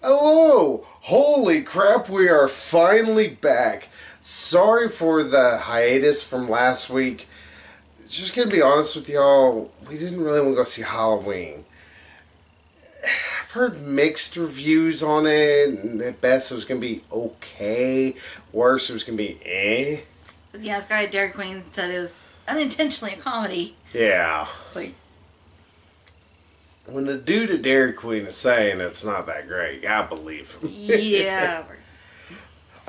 Hello! Holy crap, we are finally back. Sorry for the hiatus from last week. Just gonna be honest with y'all, we didn't really want to go see Halloween. I've heard mixed reviews on it, and at best it was gonna be okay. Worse, it was gonna be eh. Yeah, this guy at Dairy Queen said it was unintentionally a comedy. Yeah. It's like, When the dude at Dairy Queen is saying it's not that great, I believe him. yeah.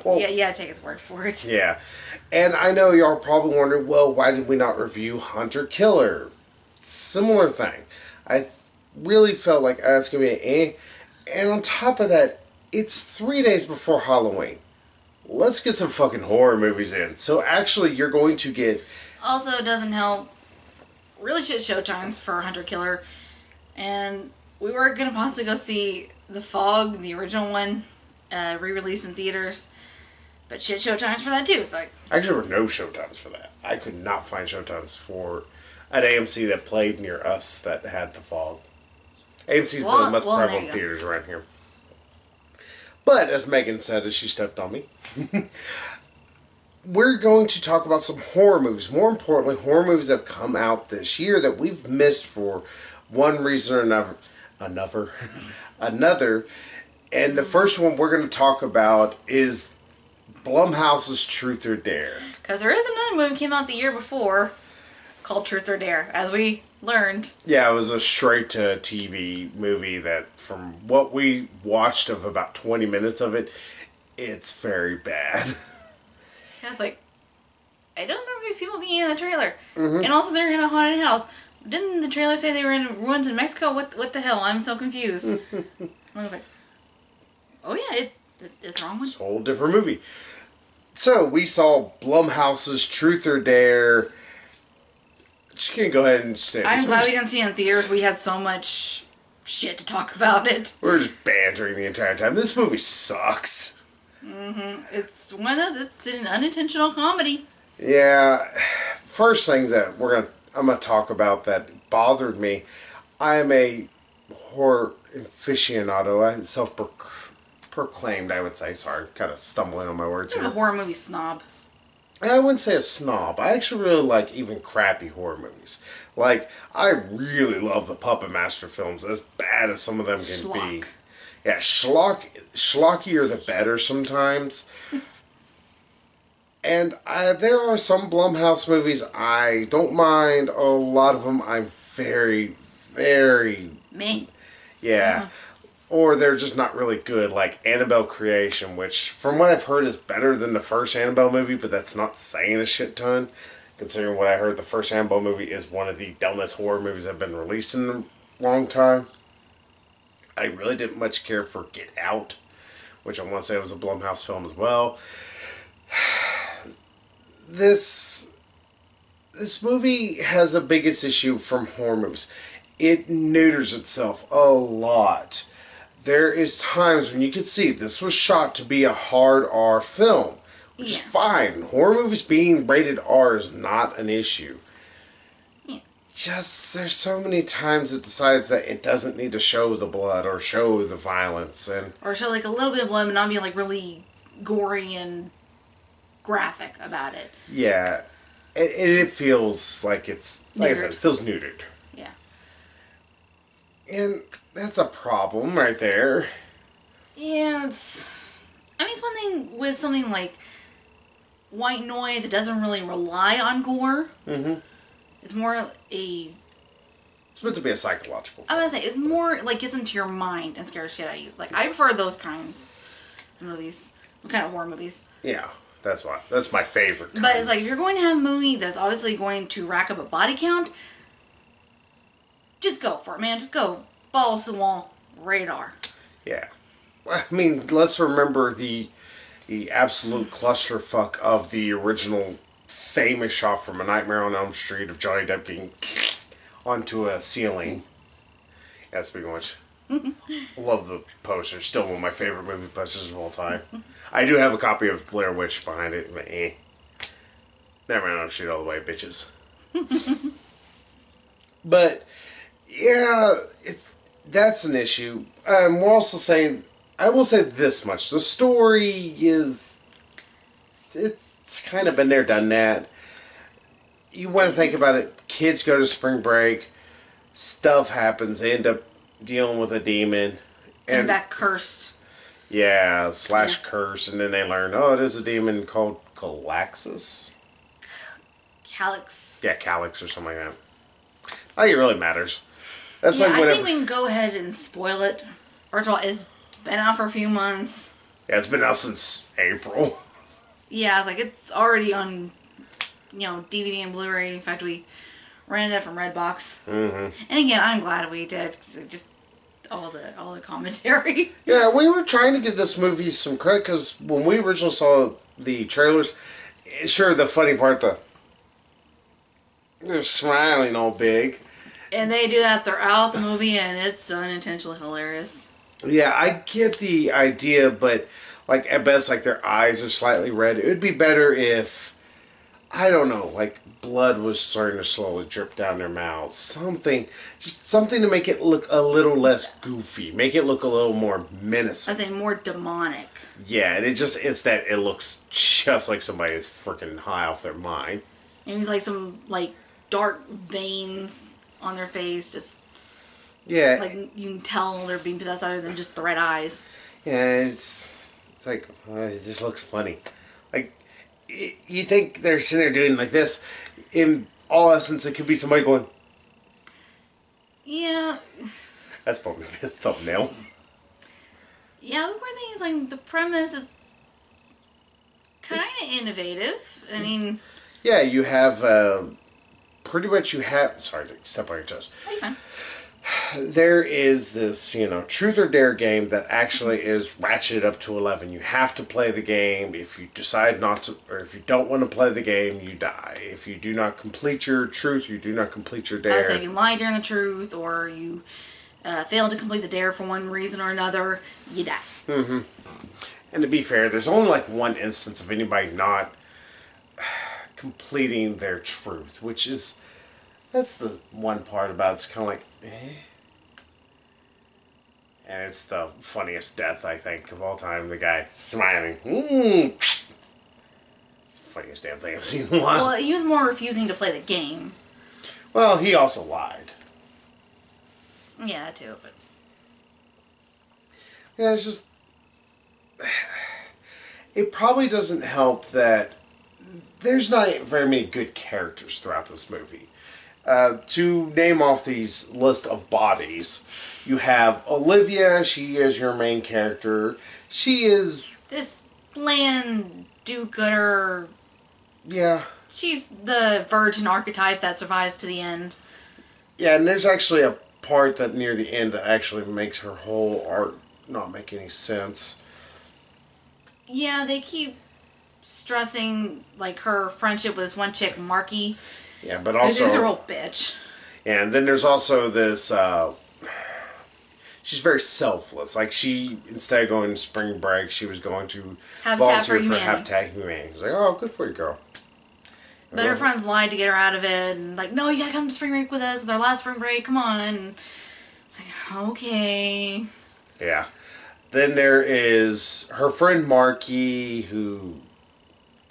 Well, yeah, take his word for it. Yeah. And I know y'all are probably wondering, well, why did we not review Hunter Killer? Similar thing. I really felt like I was going to be an eh. And on top of that, it's 3 days before Halloween. Let's get some fucking horror movies in. So actually, you're going to get... Also, it doesn't help. Really shit showtimes for Hunter Killer. And we were going to possibly go see The Fog, the original one, re-released in theaters. But shit showtimes for that too. So Actually, there were no showtimes for that. I could not find showtimes for an AMC that played near us that had The Fog. AMC's the most prevalent theaters around here. But, as Megan said as she stepped on me, we're going to talk about some horror movies. More importantly, horror movies that have come out this year that we've missed for one reason or another. And the first one we're going to talk about is Blumhouse's Truth or Dare. because there is another movie that came out the year before called Truth or Dare, as we learned. Yeah, it was a straight-to-TV movie that, from what we watched of about 20 minutes of it, it's very bad. I was like, I don't remember these people being in the trailer. Mm-hmm. And also they're in a haunted house. Didn't the trailer say they were in ruins in Mexico? What the hell? I'm so confused. I was like, oh yeah, it's wrong one. It's a whole different movie. So, we saw Blumhouse's Truth or Dare. Just gonna go ahead and say this. I'm glad we didn't see it in theaters. We had so much shit to talk about it. We're just bantering the entire time. This movie sucks. Mm-hmm. It's one of those, it's an unintentional comedy. Yeah. First thing that I'm gonna talk about that bothered me. I am a horror aficionado. I self-proclaimed, I would say. Sorry, kind of stumbling on my words I'm here. a horror movie snob. I wouldn't say a snob. I actually really like even crappy horror movies. Like, I really love the Puppet Master films, as bad as some of them can be. Yeah, schlockier the better sometimes. And there are some Blumhouse movies I don't mind. A lot of them I'm very, very... Me? Yeah. Or they're just not really good, like Annabelle Creation, which, from what I've heard, is better than the first Annabelle movie, but that's not saying a shit ton, considering what I heard. The first Annabelle movie is one of the dumbest horror movies that have been released in a long time. I really didn't much care for Get Out, which I want to say was a Blumhouse film as well. This movie has a biggest issue from horror movies. It neuters itself a lot. There is times when you can see this was shot to be a hard R film, which is fine. Horror movies being rated R is not an issue. Yeah. Just, there's so many times it decides that it doesn't need to show the blood or show the violence. Or show like a little bit of blood but not be like really gory and graphic about it. Yeah. It feels like it's, like I said, it feels neutered. Yeah. And that's a problem right there. Yeah, it's one thing with something like White Noise, it doesn't really rely on gore. Mm-hmm. It's more It's meant to be a psychological film. I'm gonna say, it's more like gets into your mind and scares shit out of you. Like, I prefer those kinds of movies. What kind of horror movies? Yeah, that's my favorite kind. But it's like, if you're going to have a movie that's obviously going to rack up a body count, just go for it, man. Just go. Balls to the wall. Radar. Yeah. I mean, let's remember the absolute clusterfuck of the original famous shot from A Nightmare on Elm Street of Johnny Depp getting onto a ceiling. Yeah, speaking of which, love the poster. Still one of my favorite movie posters of all time. I do have a copy of Blair Witch behind it, but Nightmare on Elm Street all the way, bitches. But, yeah, that's an issue. We're also saying I will say this much: the story is it's kind of been there, done that. You want to think about it. Kids go to spring break. Stuff happens. They end up dealing with a demon. Coming And back cursed. yeah, slash Yeah. curse. And then they learn, oh, it is a demon called Calaxus. Calyx. Yeah, Calyx or something like that. I think it really matters. That's Yeah, like I whenever. think we can go ahead and spoil it. First of all, it's been out for a few months. Yeah, it's been out since April. Yeah, I was like, it's already on, DVD and Blu-ray. In fact, we rented it from Redbox. Mm-hmm. And again, I'm glad we did because it just all the commentary. Yeah, we were trying to give this movie some credit because when we originally saw the trailers, sure, the funny part, they're smiling all big. And they do that throughout the movie, and it's unintentionally hilarious. Yeah, I get the idea, but like at best, like their eyes are slightly red. It would be better if, I don't know, like blood was starting to slowly drip down their mouths. Something, just something to make it look a little less goofy. Make it look a little more menacing. I say more demonic. Yeah, and it's that it looks just like somebody is freaking high off their mind. And he's like some dark veins on their face, just Yeah, like you can tell they're being possessed other than just the red eyes. yeah, it's like it just looks funny. Like you think they're sitting there doing like this. In all essence, it could be somebody going. Yeah. That's probably a thumbnail. Yeah, the weird thing is like the premise is kind of innovative. I mean, Yeah, you have pretty much you have. Sorry to step on your toes. are you fine? There is this, truth or dare game that actually is ratcheted up to 11. You have to play the game. If you decide not to, or if you don't want to play the game, you die. If you do not complete your truth, you do not complete your I dare. would say if you lie during the truth or you fail to complete the dare for one reason or another, you die. Mm-hmm. And to be fair, there's only like one instance of anybody not completing their truth, which is, that's the one part about it's kind of like, eh. And it's the funniest death, I think, of all time. The guy smiling. It's the funniest damn thing I've seen in a while. Well, he was more refusing to play the game. Well, he also lied. Yeah, that too, but Yeah, it's just, it probably doesn't help that there's not very many good characters throughout this movie. To name off these list of bodies, you have Olivia. She is your main character. She is, this bland do-gooder. yeah. She's the virgin archetype that survives to the end. Yeah, and there's actually a part that near the end that actually makes her whole arc not make any sense. Yeah, they keep stressing like her friendship with this one chick, Marky. Yeah, but Who's a also, real bitch. and then there's also this. She's very selfless. Like she, instead of going to spring break, she was going to Habitat volunteer for for Humanity. Habitat Humanity. It's like, oh, good for you, girl. But her friends lied to get her out of it, and like, no, you gotta come to spring break with us. It's our last spring break. Come on. And it's like, okay. Yeah. Then there is her friend Marky, who.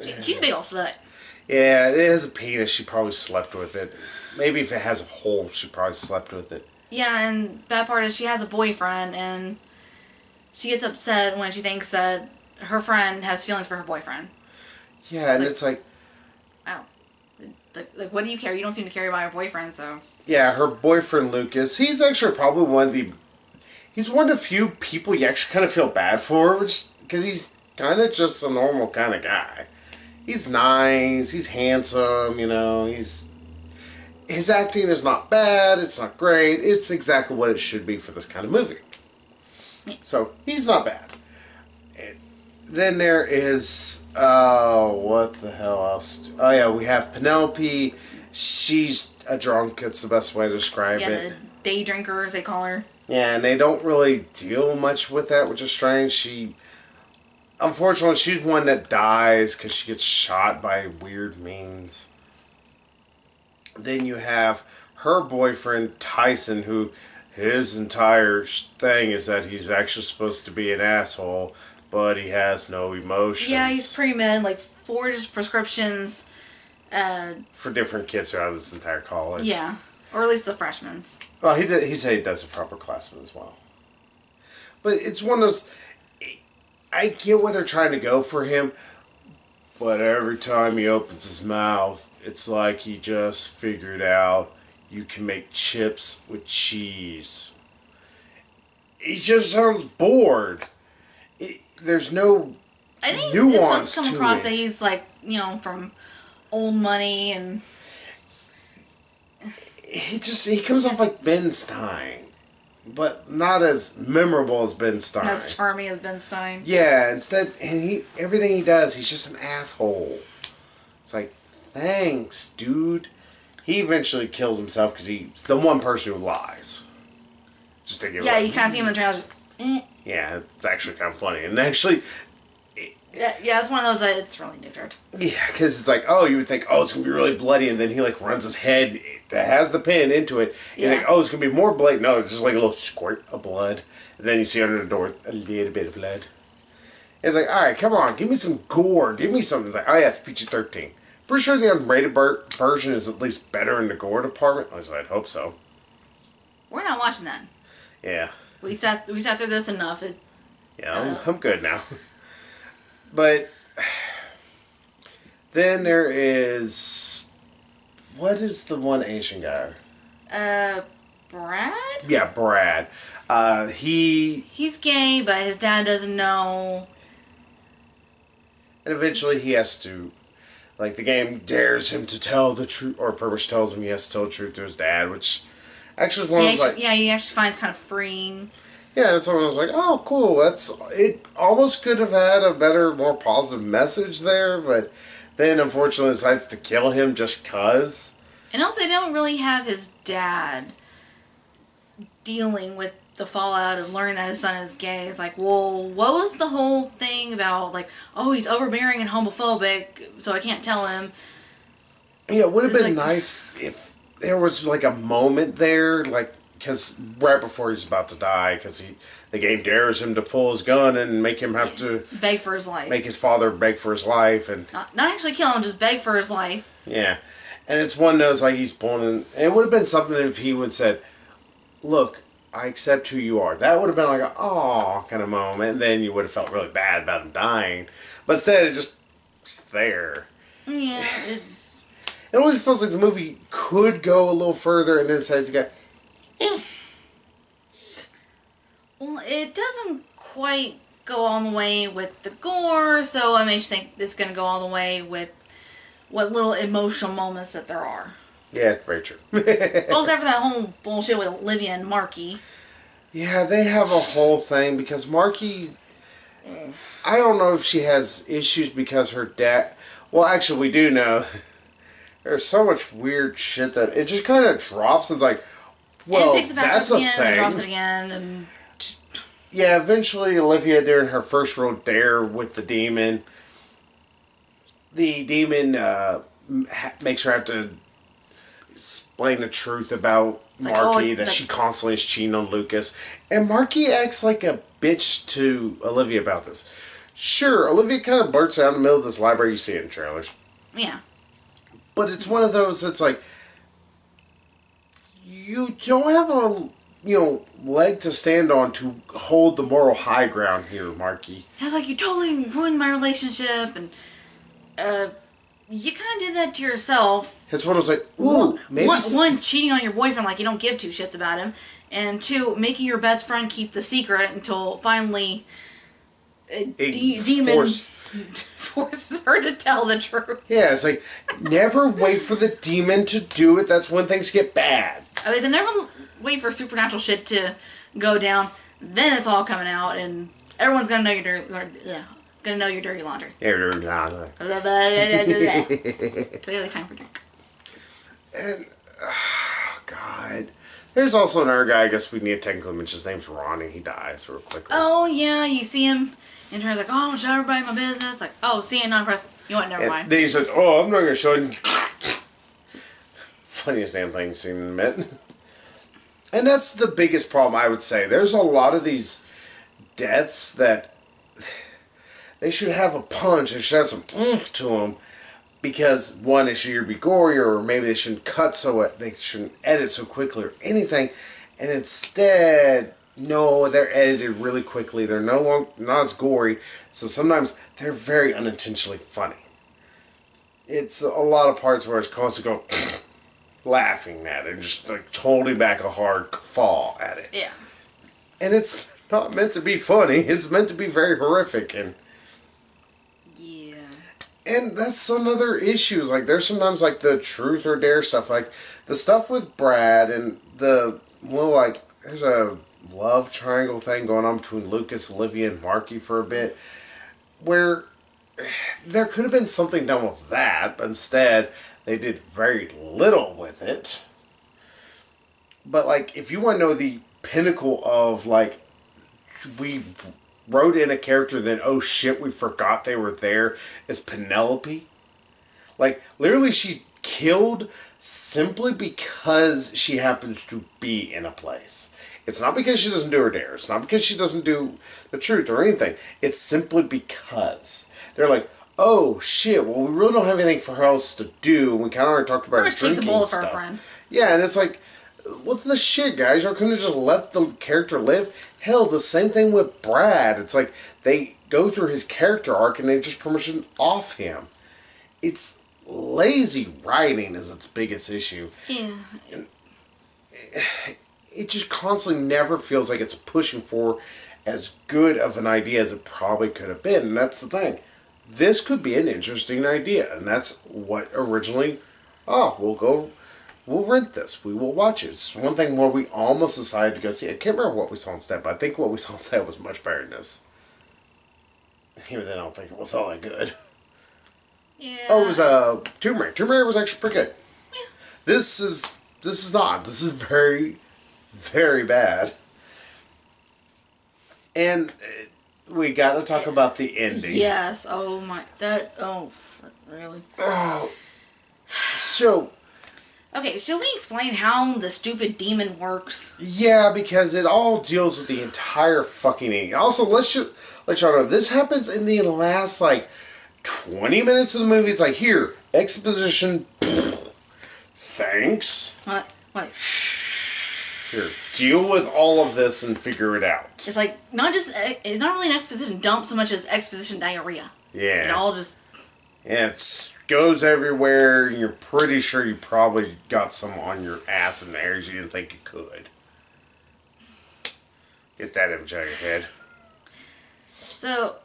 She's a big old slut. Yeah, it has a penis. She probably slept with it. Maybe if it has a hole, she probably slept with it. Yeah, and bad part is she has a boyfriend, and she gets upset when she thinks that her friend has feelings for her boyfriend. Yeah, and it's like, Oh. Like, what do you care? You don't seem to care about your boyfriend, so. yeah, her boyfriend Lucas, he's actually probably he's one of the few people you actually kind of feel bad for, because he's kind of just a normal kind of guy. He's nice, he's handsome, his acting is not bad, it's not great, it's exactly what it should be for this kind of movie. So, he's not bad. Then there is, what the hell else? Oh yeah, we have Penelope. She's a drunk, it's the best way to describe Yeah, it. the day drinker, as they call her. Yeah, and they don't really deal much with that, which is strange. Unfortunately, she's one that dies because she gets shot by weird means. Then you have her boyfriend, Tyson, who his entire thing is that he's actually supposed to be an asshole, but he has no emotions. Yeah, he's pre-med, like forged prescriptions. For different kids throughout this entire college. Yeah, or at least the freshmen. Well, he said he does it for upperclassmen as well. But it's one of those. I get where they're trying to go for him, but every time he opens his mouth, it's like he just figured out you can make chips with cheese. He just sounds bored. There's no I think nuance it's supposed to come to across it. that he's like, from old money and... He comes off like Ben Stein, but not as memorable as Ben Stein. Not as charming as Ben Stein. Yeah, everything he does, he's just an asshole. It's like, thanks, dude. He eventually kills himself because he's the one person who lies. Just to get Yeah, you kind of see him in the trailer. Just, Yeah, it's actually kind of funny. And actually, yeah, it's one of those that it's really neutered. yeah, because it's like, oh, you would think, oh, it's going to be really bloody, and then he, like, runs his head that has the pin into it, and you think, oh, it's going to be more blood. No, it's just like a little squirt of blood. And then you see under the door a little bit of blood. It's like, alright, come on, give me some gore. Give me something. It's like, oh, yeah, it's PG-13. Pretty sure the unrated version is at least better in the gore department. At least I'd hope so. We're not watching that. Yeah. We sat through this enough. I'm good now. But then there is, what is the one Asian guy? Brad? Yeah, Brad. He's gay, but his dad doesn't know. And eventually he has to, like, the game dares him to tell the truth, or pretty much tells him he has to tell the truth to his dad, which actually is one of those, like... Yeah, he actually finds kind of freeing. Yeah, that's when I was like, oh, cool. It almost could have had a better, more positive message there, but then unfortunately decides to kill him just cause. And also, they don't really have his dad dealing with the fallout of learning that his son is gay. It's like, well, what was the whole thing about, like, oh, he's overbearing and homophobic, so I can't tell him. Yeah, it would have been nice if there was, like, a moment there, like, because right before he's about to die, because the game dares him to pull his gun and make him have to... Beg for his life. Make his father beg for his life. And not actually kill him, just beg for his life. Yeah. And it's one of those, like, he's pulling in... And it would have been something if he would have said, look, I accept who you are. That would have been like a, aw, kind of moment. And then you would have felt really bad about him dying. But instead, it's there. Yeah, it's... It always feels like the movie could go a little further and then decides to go, eh. Well, it doesn't quite go all the way with the gore, so I just think it's going to go all the way with what little emotional moments that there are. Yeah, it's very true. Well, except for that whole bullshit with Olivia and Marky. Yeah, they have a whole thing because Marky, I don't know if she has issues because her dad... Well, actually, we do know. There's so much weird shit that it just kind of drops and it's like, well, and it picks it back that's up a again thing. and drops it again. And yeah, eventually Olivia, during her first real dare with the demon, makes her have to explain the truth about Marky, that she constantly is cheating on Lucas. And Marky acts like a bitch to Olivia about this. Sure, Olivia kind of blurts out in the middle of this library, you see it in trailers. Yeah. But it's one of those that's like, you don't have a, leg to stand on to hold the moral high ground here, Marky. I was like, you totally ruined my relationship, and you kind of did that to yourself. It's one of those like, ooh, maybe... One, cheating on your boyfriend like you don't give two shits about him, and two, making your best friend keep the secret until finally demon forces her to tell the truth. Yeah, it's like, never wait for the demon to do it. That's when things get bad. I mean, they never wait for supernatural shit to go down. Then it's all coming out, and everyone's gonna know your dirty laundry. Yeah, Clearly, time for drink. And God, there's also another guy. I guess we need to technically mention his name's Ronnie. He dies real quickly. Oh yeah, you see him. And Turner's like, oh, show everybody my business. Like, oh, see you, non-press. You want, never mind. Then he says, oh, I'm not going to show you. Funniest damn thing seen in a minute. And that's the biggest problem, I would say. There's a lot of these deaths that they should have a punch. They should have some oomph to them. Because, one, it should either be gory, or maybe they shouldn't cut they shouldn't edit so quickly or anything. And instead, no, they're edited really quickly. They're not as gory. So sometimes they're very unintentionally funny. It's a lot of parts where it's constantly going laughing at it and just like holding back a hard fall at it. Yeah. And it's not meant to be funny. It's meant to be very horrific. And that's another issue. Is like there's sometimes like the truth or dare stuff, like the stuff with Brad and the little like there's a love triangle thing going on between Lucas, Olivia, and Marky for a bit, where there could have been something done with that, but instead they did very little with it. But like if you want to know the pinnacle of like we wrote in a character, then oh shit, we forgot they were there, is Penelope. Like, literally she's killed simply because she happens to be in a place. It's not because she doesn't do her dare. It's not because she doesn't do the truth or anything. It's simply because. They're like, oh shit, well we really don't have anything for her else to do. We kind of already talked about her drinking bullet stuff. for a friend. Yeah, and it's like, what the shit, guys? Y'all couldn't have just let the character live? Hell, the same thing with Brad. It's like they go through his character arc and they just promotion off him. It's lazy writing is its biggest issue. Yeah. And it just constantly never feels like it's pushing for as good of an idea as it probably could have been. And that's the thing. This could be an interesting idea. And that's what originally, we'll rent this. We will watch it. It's one thing where we almost decided to go see it. I can't remember what we saw instead, but I think what we saw instead was much better than this. Even then, I don't think it was all that good. Yeah. Oh, it was Tomb Raider. Tomb Raider was actually pretty good. Yeah. This is not. This is very, very bad. And we got to talk about the ending. Yes. Oh my. Really? Oh. So. Okay, should we explain how the stupid demon works? Yeah, because it all deals with the entire fucking ending. Also, let's let y'all know, this happens in the last, 20 minutes of the movie. It's like, here, exposition, thanks. What? Here, deal with all of this and figure it out. It's like, it's not really an exposition dump so much as exposition diarrhea. Yeah. It all just... Yeah, it goes everywhere, and you're pretty sure you probably got some on your ass in areas you didn't think you could. Get that image out of your head. So,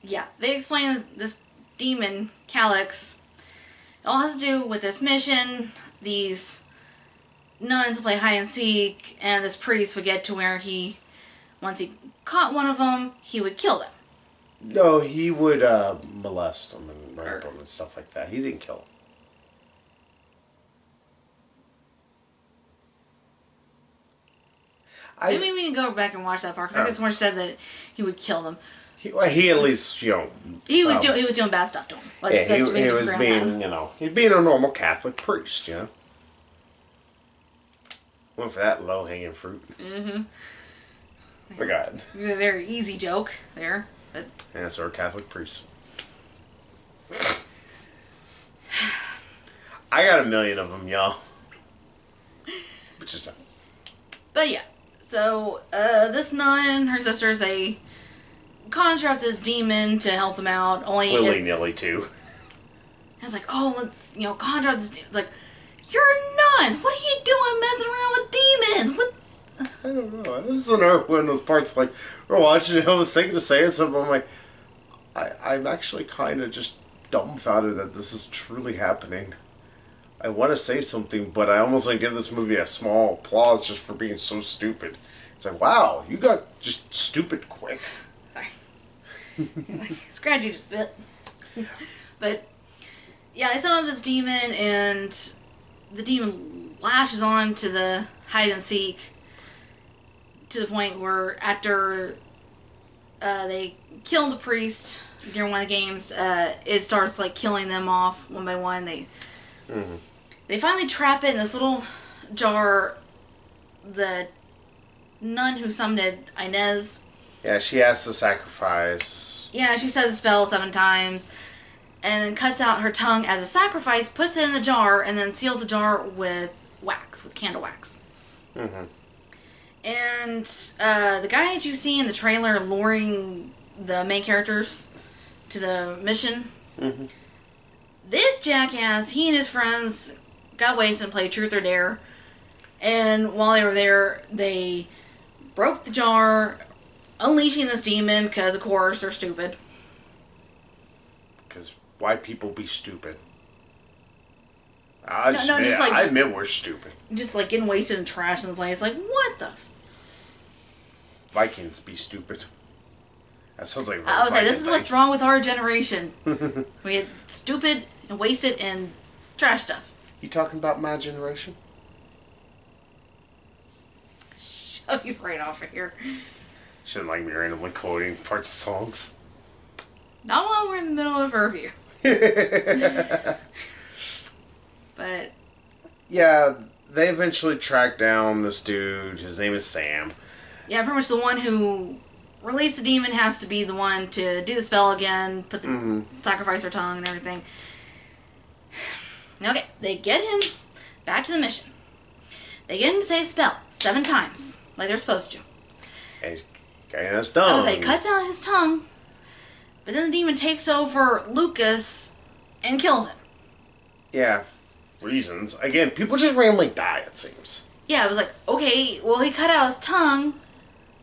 yeah, they explain this demon, Calyx. It all has to do with this mission. These nuns play hide and seek, and this priest would get to where once he caught one of them, he would kill them. No, he would molest them and rape them and stuff like that. He didn't kill them. Maybe we can go back and watch that part, because I guess Marsh said that he would kill them. He at least, he was doing bad stuff to him. Like, yeah, he was being, he's being a normal Catholic priest, Went for that low-hanging fruit. Mm-hmm. Forgot. A very easy joke there. But... Yeah, so are Catholic priests. I got 1 million of them, y'all. But yeah. So, this nun and her sisters, they conjure up this demon to help them out. Willy-nilly, too. It's like, let's, conjure up this demon. It's like, you're nuns! What are you doing messing around with demons? What? I don't know. This is another one of those parts, we're watching it, I was thinking of saying something, I'm like, I'm actually kind of just dumbfounded that this is truly happening. I want to say something, but I almost want to give this movie a small applause just for being so stupid. It's like, wow, you got just stupid quick. Sorry. Scratch you just a bit. But, yeah, they summon this demon, and the demon lashes on to the hide and seek to the point where after they kill the priest during one of the games, it starts killing them off one by one. They finally trap it in this little jar. The nun who summoned Inez. Yeah, she has to sacrifice. Yeah, she says a spell 7 times, and then cuts out her tongue as a sacrifice, puts it in the jar, and then seals the jar with wax, with candle wax. Mm-hmm. And the guy that you see in the trailer luring the main characters to the mission, Mm-hmm. this jackass, he and his friends got wasted and played Truth or Dare. And while they were there, they broke the jar, unleashing this demon because, of course, they're stupid. Because white people be stupid. I admit we're stupid. Just like getting wasted and trash in the place. Like, what the? Vikings be stupid. That sounds like I was like, this is what's wrong with our generation. We get stupid and wasted and trash stuff. You talking about my generation? Shut you right off of here. Shouldn't like me randomly quoting parts of songs. Not while we're in the middle of a review. But yeah, they eventually track down this dude. His name is Sam. Yeah, pretty much the one who released the demon has to be the one to do the spell again, put the sacrifice her tongue and everything. Okay, they get him back to the mission. They get him to say a spell 7 times, like they're supposed to. And his tongue. I was like, cuts out his tongue, but then the demon takes over Lucas and kills him. Yeah, reasons. Again, people just randomly die, it seems. Yeah, I was like, okay, well, he cut out his tongue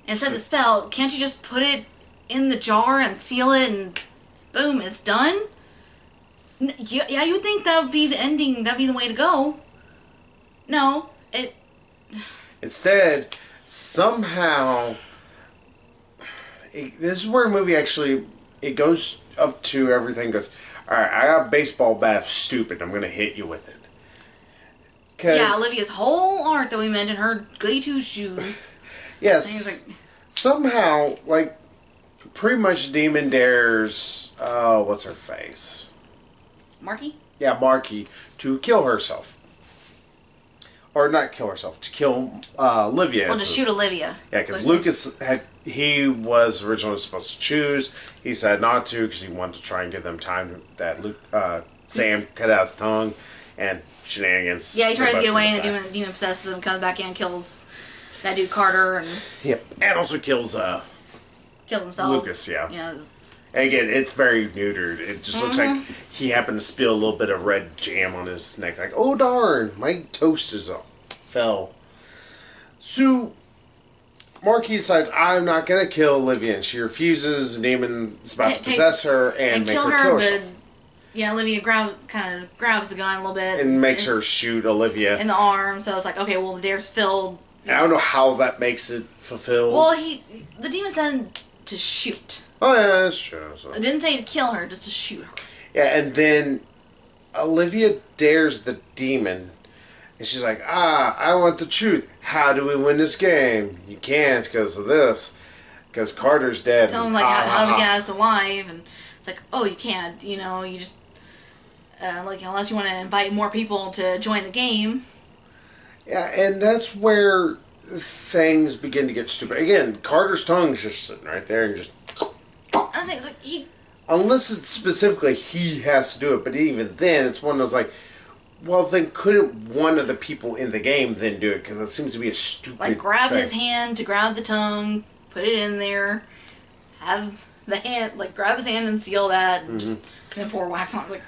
and said the spell. Can't you just put it in the jar and seal it and boom, it's done? Yeah, you would think that would be the ending. That would be the way to go. No, it... Instead, somehow... this is where a movie actually... It goes up to everything, goes, alright, I got a baseball bat, stupid, I'm going to hit you with it. Yeah, Olivia's whole art that we mentioned, her goody two-shoes. Yes. Like, somehow, like, pretty much Demon dares, what's her face? Marky? Yeah, Marky, to kill herself. Or not kill herself, to kill Olivia. Well, to shoot Olivia. Yeah, because Lucas he was originally supposed to choose. He said not to because he wanted to try and give them time that Sam cut out his tongue and shenanigans. Yeah, he tries to get away and the demon possesses him, comes back in and kills that dude Carter. Yep, and also kills himself. Lucas, yeah. Yeah. And again, it's very neutered. It just looks like he happened to spill a little bit of red jam on his neck. Like, oh darn, my toast is fell. So, Marquis decides, I'm not going to kill Olivia. And she refuses. The demon's about to possess her and make her kill herself. But, yeah, Olivia kind of grabs the gun a little bit. And makes her shoot Olivia. In the arm. So it's like, okay, well, the dare's filled. I don't know how that makes it fulfilled. Well, the demon said to shoot. Oh, yeah, that's true. So. It didn't say to kill her, just to shoot her. Yeah, and then Olivia dares the demon. And she's like, I want the truth. How do we win this game? You can't because of this. Because Carter's dead. Tell him, like, how to get us alive. And it's like, oh, you can't. You know, you just... unless you want to invite more people to join the game. Yeah, and that's where things begin to get stupid. Again, Carter's tongue's just sitting right there and just... I think it's like unless it's specifically he has to do it, but even then, it's one of those like, well, then couldn't one of the people in the game then do it? Because it seems to be a stupid like grab thing. his hand to grab the tongue, put it in there, have the hand grab his hand and seal that, and just then pour wax on it. Like,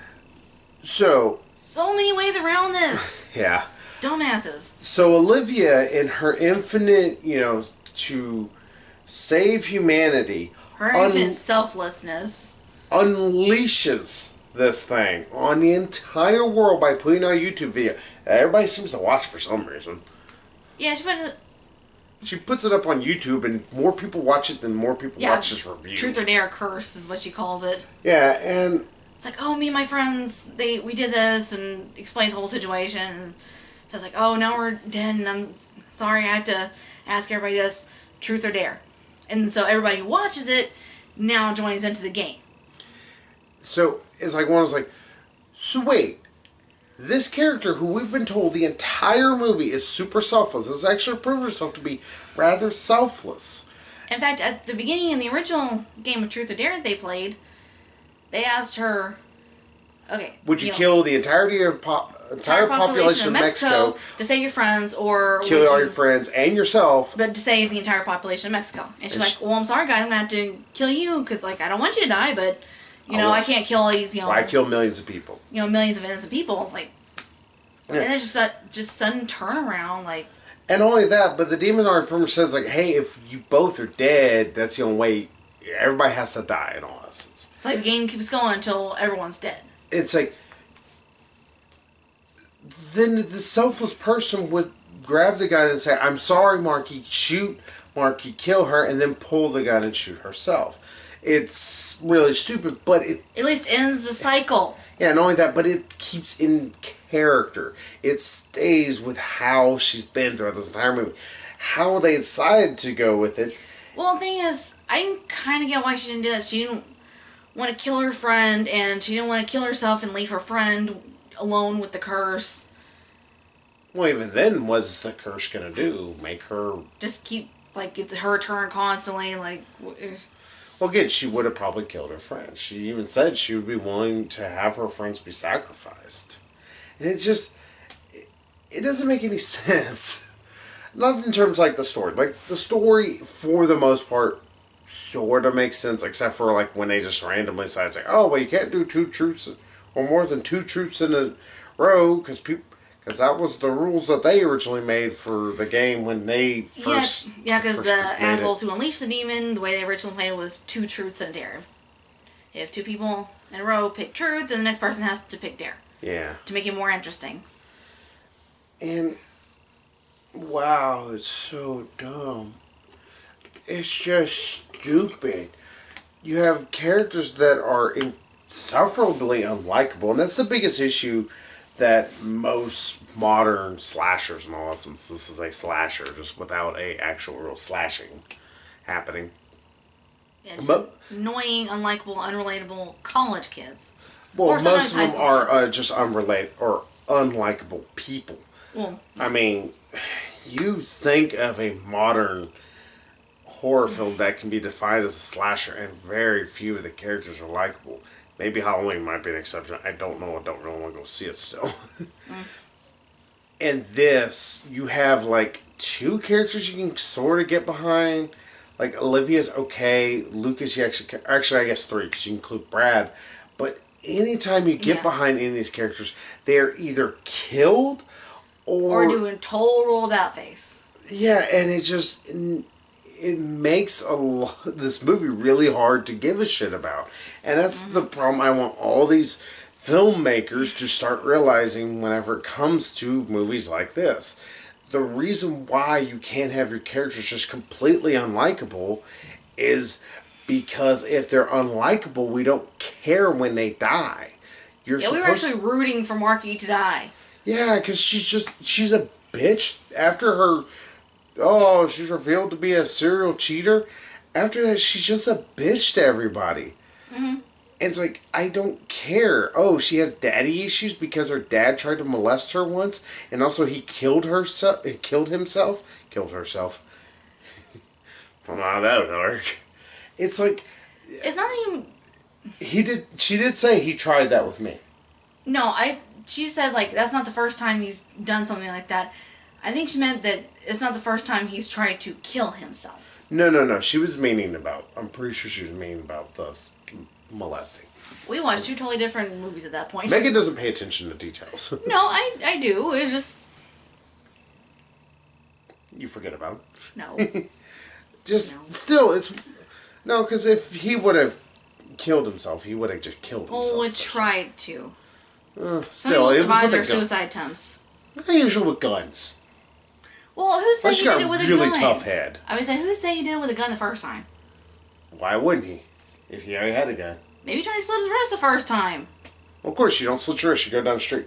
so many ways around this. Yeah. Dumbasses. So Olivia, in her infinite, to save humanity. Her infinite selflessness unleashes this thing on the entire world by putting out a YouTube video that everybody seems to watch for some reason. Yeah, she puts it up on YouTube and more people watch it than more people watch this review. Truth or Dare Curse is what she calls it. Yeah, and... It's like, oh, me and my friends, we did this, and explains the whole situation. And so it's like, oh, now we're dead, and I'm sorry, I have to ask everybody this, Truth or Dare. And so everybody who watches it now joins into the game. So it's like one was like, so wait, This character, who we've been told the entire movie is super selfless, has actually proved herself to be rather selfless. In fact, at the beginning in the original game of Truth or Dare they played, they asked her, okay, would you kill the entirety of entire population of Mexico to save your friends, or kill all your friends and yourself, but to save the entire population of Mexico? And she's like, well, I'm sorry, guys, I'm gonna have to kill you because, like, I don't want you to die, but I can't kill these. I kill millions of people. Millions of innocent people. It's like, and it's just sudden turnaround, like. And only that, but the demon already pretty much says, like, hey, if you both are dead, that's the only way. Everybody has to die in all essence. It's like the game keeps going until everyone's dead. It's like, then the selfless person would grab the gun and say, I'm sorry, Marky, shoot Marky, kill her, and then pull the gun and shoot herself. It's really stupid, but it at least ends the cycle. Yeah, not only that, but it keeps in character. It stays with how she's been throughout this entire movie. How they decided to go with it. Well, the thing is, I can kind of get why she didn't do that. She didn't want to kill her friend, and she didn't want to kill herself and leave her friend alone with the curse. Well, even then, what's the curse gonna do? Make her just keep, like, it's her turn constantly, like. Well, again, she would have probably killed her friends. She even said she would be willing to have her friends be sacrificed. And it just, it doesn't make any sense. Not in terms like the story. Like, the story, for the most part, sort of makes sense, except for, like, when they just randomly decide, it's like, oh, well, you can't do 2 truths, or more than 2 truths in a row, because that was the rules that they originally made for the game when they first. Yeah, because the assholes who unleashed the demon, the way they originally played it was 2 truths and a dare. You have 2 people in a row pick truth, and the next person has to pick dare. Yeah. To make it more interesting. And wow, it's so dumb. It's just stupid. You have characters that are insufferably unlikable, and that's the biggest issue that most modern slashers, and all, since this is a slasher, just without a actual real slashing happening. Yeah, but annoying, unlikable, unrelatable college kids. Well, most of them are just unrelated or unlikable people. Well, I mean, you think of a modern horror film that can be defined as a slasher, and very few of the characters are likable. Maybe Halloween might be an exception. I don't know. I don't really want to go see it still. And this, you have like 2 characters you can sort of get behind. Like, Olivia's okay. Lucas, you actually I guess 3, because you include Brad. But anytime you get behind any of these characters, they're either killed or doing total about face. Yeah, and it makes this movie really hard to give a shit about. And that's the problem. I want all these filmmakers to start realizing whenever it comes to movies like this. The reason why you can't have your characters just completely unlikable is because if they're unlikable, we don't care when they die. We were actually rooting for Marky to die. Yeah, because she's a bitch. After her, she's revealed to be a serial cheater. After that, she's just a bitch to everybody. Mm-hmm. And it's like, I don't care. Oh, she has daddy issues because her dad tried to molest her once, and also he killed herself. Killed herself. I'm not that dark. It's like, it's not even. She did say he tried that with me. No, she said, like, that's not the first time he's done something like that. I think she meant that it's not the first time he's tried to kill himself. No. She was meaning about. I'm pretty sure she was meaning about the molesting. We watched 2 totally different movies at that point. Megan doesn't pay attention to details. No, I do. It's just. You forget about it. No. Still, it's. No, because if he would have killed himself, he would have just killed himself. Would tried to. Some people survive their suicide attempts. Usually with guns. Well, who said he did it with a gun? Really tough head. I would say, who said he did it with a gun the first time? Why wouldn't he? If he already had a gun. Maybe he tried to slit his wrist the first time. Well, of course, you don't slit your wrist. You go down the street.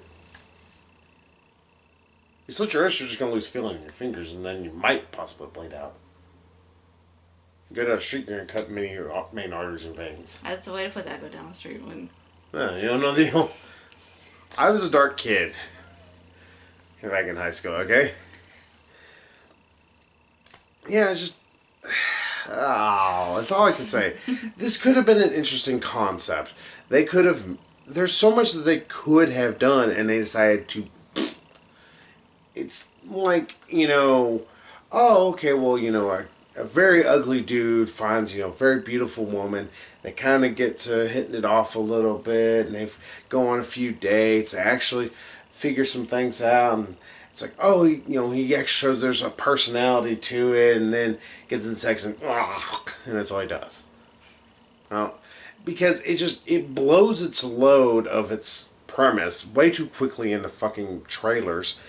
You slit your wrist, you're just going to lose feeling in your fingers, and then you might possibly bleed out. You go down the street, you're going to cut many of your main arteries and veins. That's the way to put that. Go down the street when. You don't know the whole. I was a dark kid back in high school, okay? Yeah, it's just... Oh, that's all I can say. This could have been an interesting concept. They could have... There's so much that they could have done, and they decided to... It's like, oh, okay, well, a very ugly dude finds, a very beautiful woman. They kind of get to hitting it off a little bit, and they go on a few dates. They actually figure some things out, and it's like, oh, he actually shows there's a personality to it, and then gets in sex, and that's all he does. Because it blows its load of its premise way too quickly in the fucking trailers,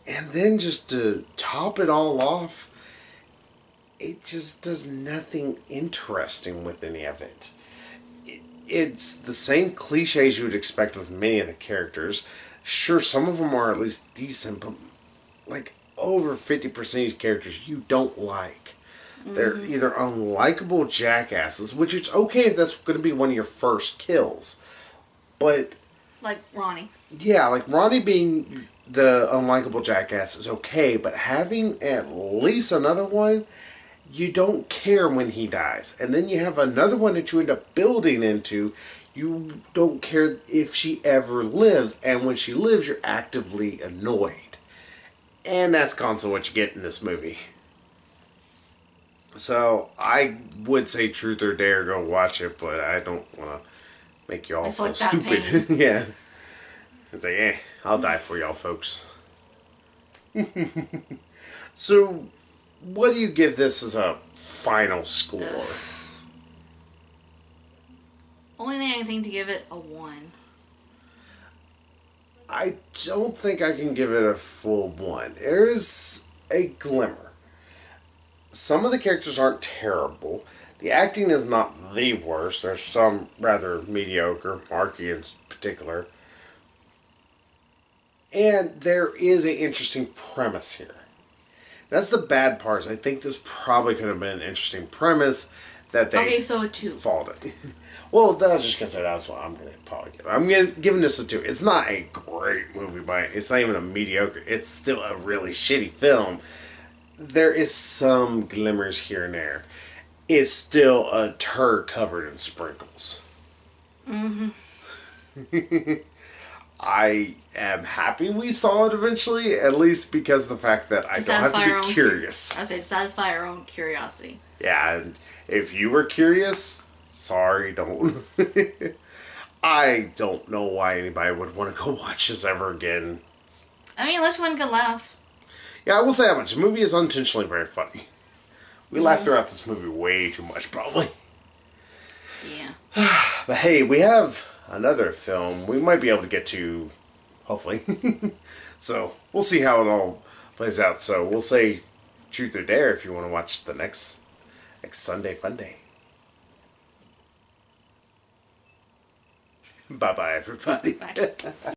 and then just to top it all off, it just does nothing interesting with any of it. It's the same cliches you would expect with many of the characters. Sure, some of them are at least decent, but like over 50% of these characters you don't like. They're either unlikable jackasses, which it's okay if that's going to be one of your first kills. But... Like Ronnie. Yeah, like Ronnie being the unlikable jackass is okay, but having at least another one, you don't care when he dies. And then you have another one that you end up building into, you don't care if she ever lives. And when she lives, you're actively annoyed. And that's constantly what you get in this movie. So, I would say truth or dare, go watch it, but I don't want to make you all feel stupid. Yeah. It's like, I'll die for y'all, folks. So, what do you give this as a final score? Only thing I can think to give it a 1. I don't think I can give it a full 1. There is a glimmer. Some of the characters aren't terrible. The acting is not the worst. There's some rather mediocre, Marky in particular. And there is an interesting premise here. That's the bad part. I think this probably could have been an interesting premise that they... Okay, so a 2. Faulted. Well, I was just going to say that's what I'm going to probably give. I'm giving this a 2. It's not a great movie, but it's not even a mediocre. It's still a really shitty film. There is some glimmers here and there. It's still a turd covered in sprinkles. I am happy we saw it eventually, at least because of the fact that I don't have to be curious. I say to satisfy our own curiosity. Yeah, and if you were curious, sorry, don't. I don't know why anybody would want to go watch this ever again. I mean, unless you want a good laugh. Yeah, I will say that much. The movie is unintentionally very funny. We laughed throughout this movie way too much, probably. Yeah. But hey, we have another film we might be able to get to, hopefully. So, we'll see how it all plays out. So, we'll say truth or dare if you want to watch the next Sunday Funday. Bye-bye, everybody. Bye.